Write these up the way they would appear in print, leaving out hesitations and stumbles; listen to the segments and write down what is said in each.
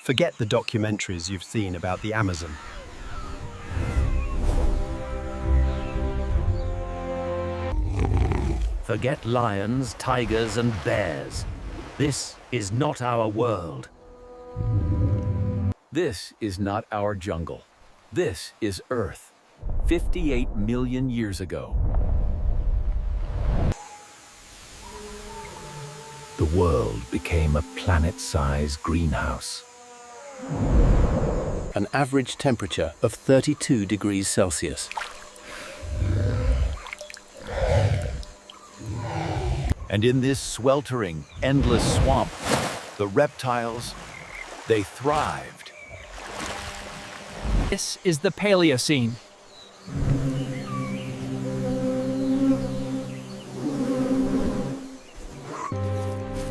Forget the documentaries you've seen about the Amazon. Forget lions, tigers, and bears. This is not our world. This is not our jungle. This is Earth, 58 million years ago. The world became a planet-sized greenhouse. An average temperature of 32 degrees Celsius. And in this sweltering, endless swamp, the reptiles, they thrived. This is the Paleocene.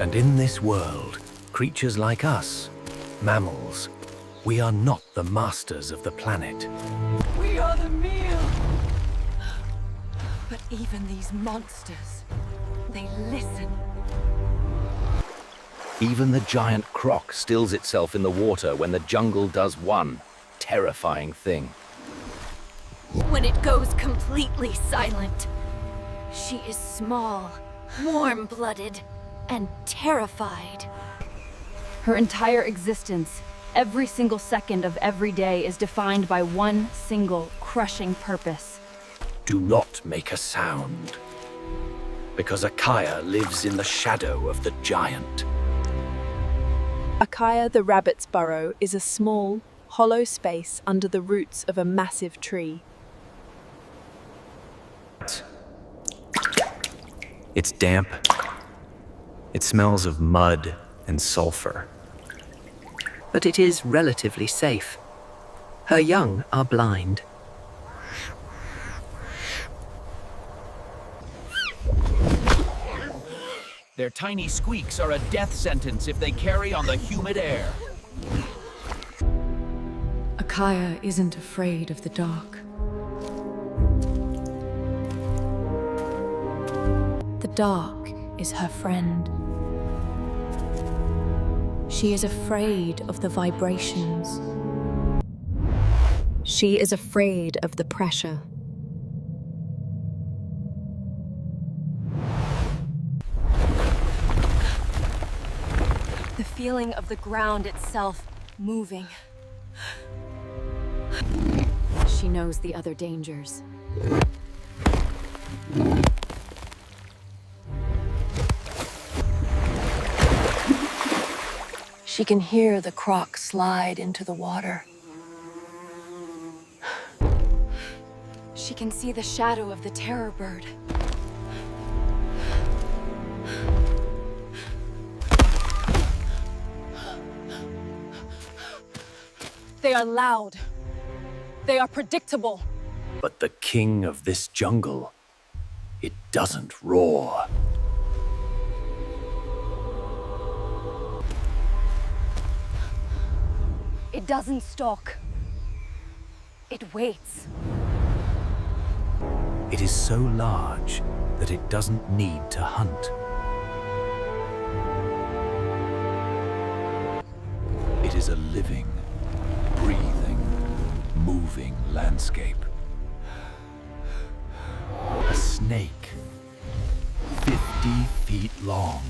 And in this world, creatures like us, mammals, we are not the masters of the planet. We are the meal! But even these monsters, they listen. Even the giant croc stills itself in the water when the jungle does one terrifying thing. When it goes completely silent, she is small, warm-blooded, and terrified. Her entire existence, every single second of every day, is defined by one single crushing purpose. Do not make a sound, because Akaia lives in the shadow of the giant. Akaia the rabbit's burrow is a small, hollow space under the roots of a massive tree. It's damp. It smells of mud and sulfur. But it is relatively safe. Her young are blind. Their tiny squeaks are a death sentence if they carry on the humid air. Akaia isn't afraid of the dark. The dark is her friend. She is afraid of the vibrations. She is afraid of the pressure. The feeling of the ground itself moving. She knows the other dangers. She can hear the croc slide into the water. She can see the shadow of the terror bird. They are loud. They are predictable. But the king of this jungle, it doesn't roar. It doesn't stalk. It waits. It is so large that it doesn't need to hunt. It is a living, breathing, moving landscape. A snake, 50 feet long.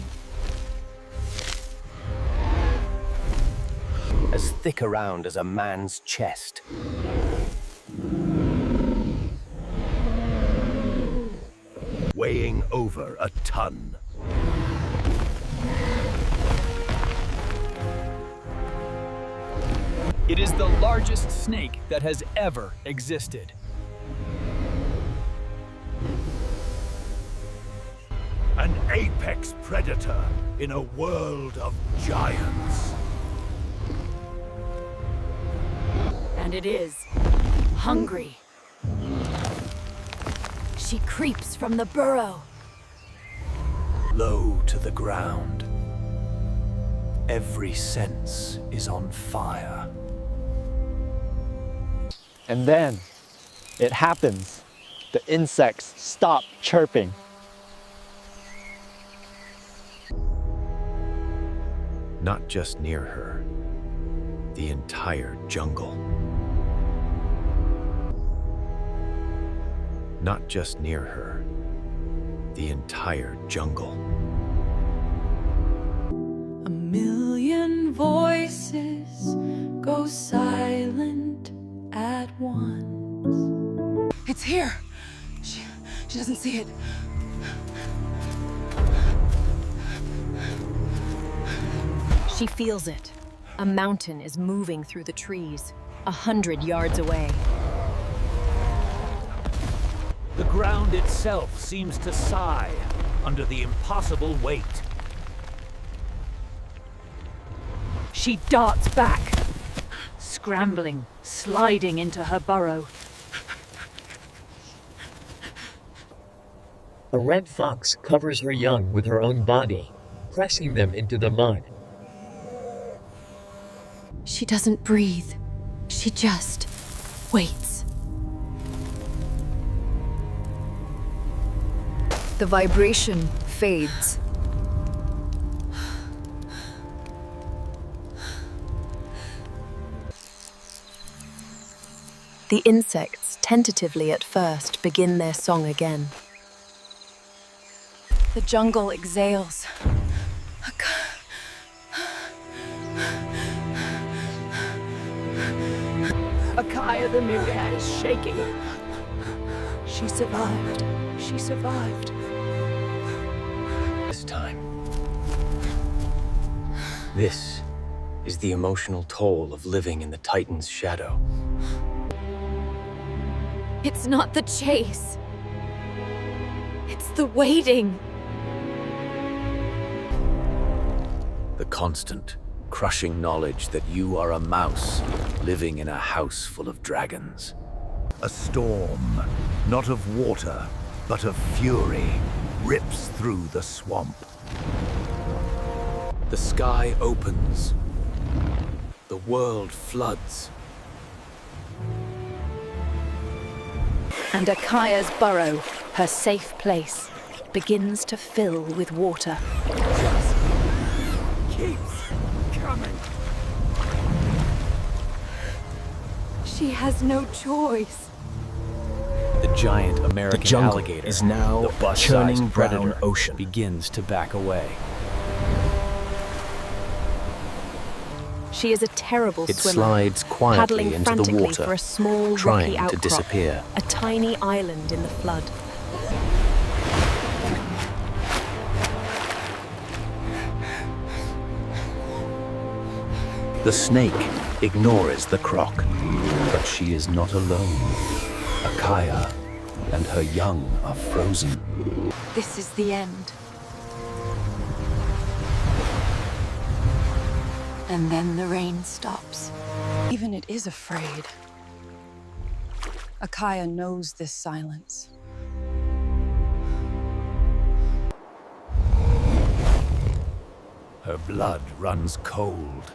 As thick around as a man's chest. Weighing over a ton. It is the largest snake that has ever existed. An apex predator in a world of giants. And it is hungry. She creeps from the burrow. Low to the ground. Every sense is on fire. And then it happens. The insects stop chirping. Not just near her, The entire jungle. Not just near her, the entire jungle. A million voices go silent at once. It's here. She doesn't see it. She feels it. A mountain is moving through the trees, 100 yards away. The ground itself seems to sigh under the impossible weight. She darts back, scrambling, sliding into her burrow. A red fox covers her young with her own body, pressing them into the mud. She doesn't breathe. She just waits. The vibration fades. The insects, tentatively at first, begin their song again. The jungle exhales. Akaia the myriad is shaking. She survived. She survived. This time. This is the emotional toll of living in the Titan's shadow. It's not the chase. It's the waiting. The constant, crushing knowledge that you are a mouse living in a house full of dragons. A storm, not of water, but of fury, rips through the swamp. The sky opens. The world floods. And Akaia's burrow, her safe place, begins to fill with water. Keeps coming. She has no choice. The giant American alligator is now the bus-sized churning predator brown ocean. begins to back away. She is a terrible It swimmer, slides quietly paddling into the frantically water, for a small trying rocky to outcrop, disappear. a tiny island in the flood. The snake ignores the croc, but she is not alone. Akaia and her young are frozen. This is the end. And then the rain stops. Even it is afraid. Akaia knows this silence. Her blood runs cold.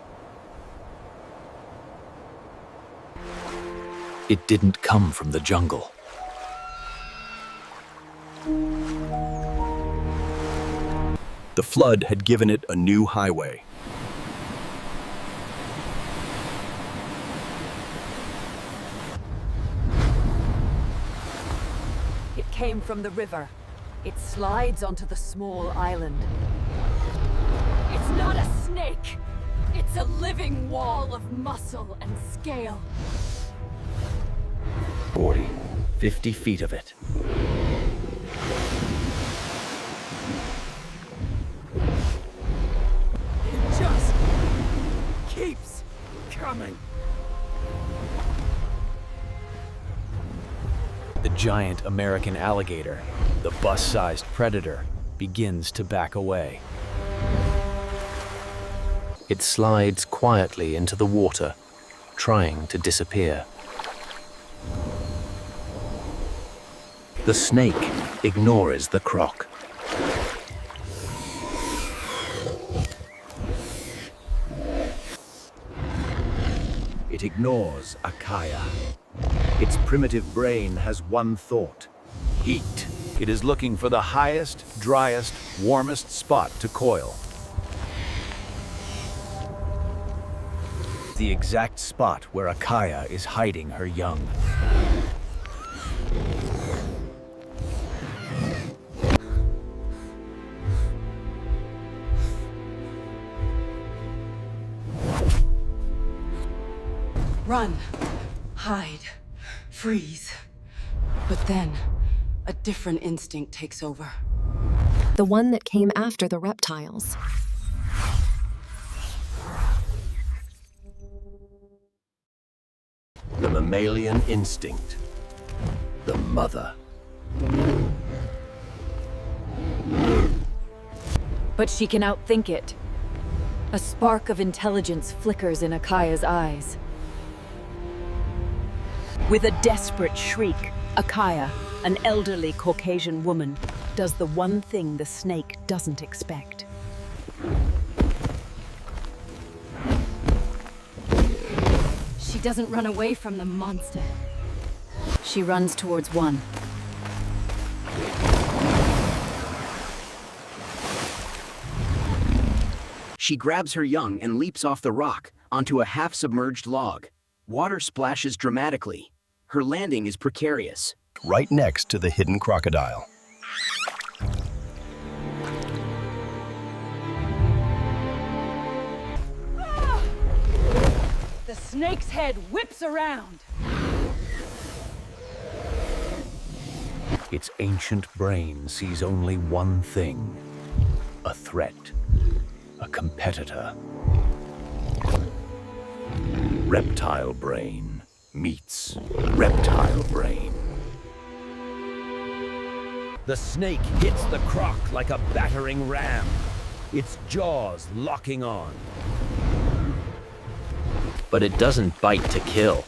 It didn't come from the jungle. The flood had given it a new highway. It came from the river. It slides onto the small island. It's not a snake. It's a living wall of muscle and scale. 40, 50 feet of it. It just keeps coming. The giant American alligator, the bus-sized predator, begins to back away. It slides quietly into the water, trying to disappear. The snake ignores the croc. It ignores Akaia. Its primitive brain has one thought: heat. It is looking for the highest, driest, warmest spot to coil. the exact spot where Akaia is hiding her young. Run, hide, freeze. But then, a different instinct takes over. The one that came after the reptiles. The mammalian instinct. The mother. But she can outthink it. A spark of intelligence flickers in Akaia's eyes. With a desperate shriek, Akaia, an elderly Caucasian woman, does the one thing the snake doesn't expect. She doesn't run away from the monster. She runs towards one. She grabs her young and leaps off the rock onto a half-submerged log. Water splashes dramatically. Her landing is precarious. Right next to the hidden crocodile. The snake's head whips around. Its ancient brain sees only one thing: a threat, a competitor. Reptile brain meets reptile brain. The snake hits the croc like a battering ram, its jaws locking on. But it doesn't bite to kill.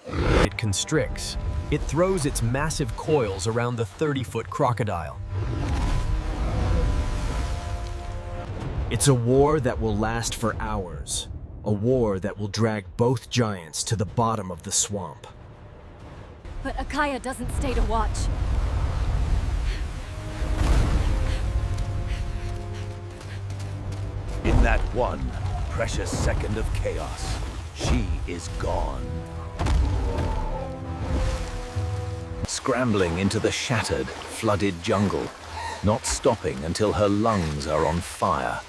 It constricts. It throws its massive coils around the 30-foot crocodile. It's a war that will last for hours. A war that will drag both giants to the bottom of the swamp. But Akaia doesn't stay to watch. In that one precious second of chaos, she is gone. Scrambling into the shattered, flooded jungle, not stopping until her lungs are on fire.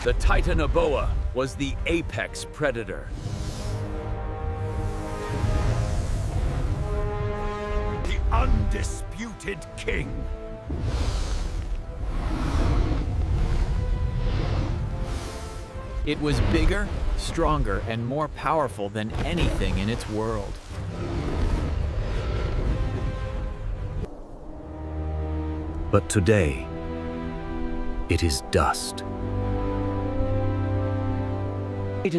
The Titanoboa was the apex predator. The undisputed king. It was bigger, stronger, and more powerful than anything in its world. But today, it is dust. It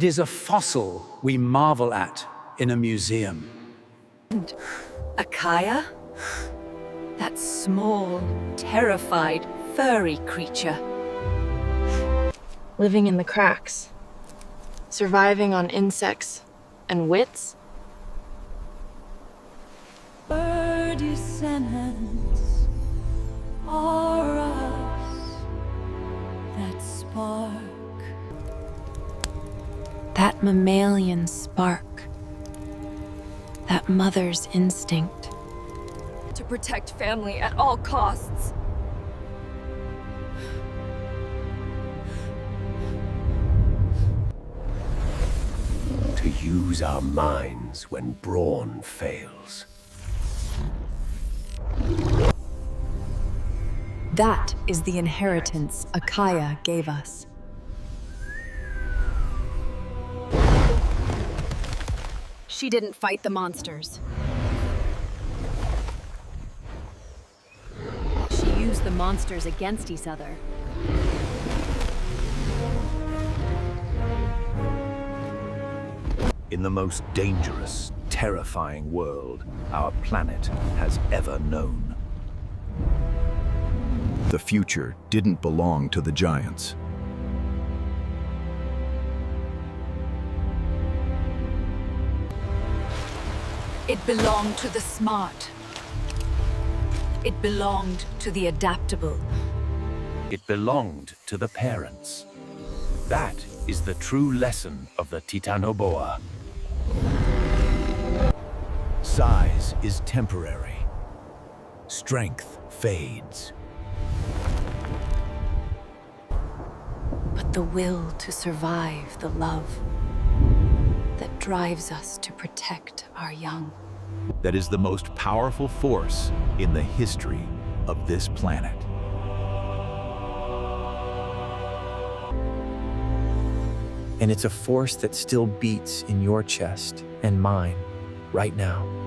is a fossil we marvel at in a museum. Akaia? That small, terrified, furry creature. Living in the cracks. Surviving on insects and wits. Her descendants are us, that spark. That mammalian spark. That mother's instinct. To protect family at all costs. To use our minds when brawn fails. That is the inheritance Akaia gave us. She didn't fight the monsters. She used the monsters against each other. In the most dangerous, terrifying world our planet has ever known. The future didn't belong to the giants. It belonged to the smart. It belonged to the adaptable. It belonged to the parents. That is the true lesson of the Titanoboa. Size is temporary. Strength fades. But the will to survive, the love that drives us to protect our young. That is the most powerful force in the history of this planet. And it's a force that still beats in your chest and mine right now.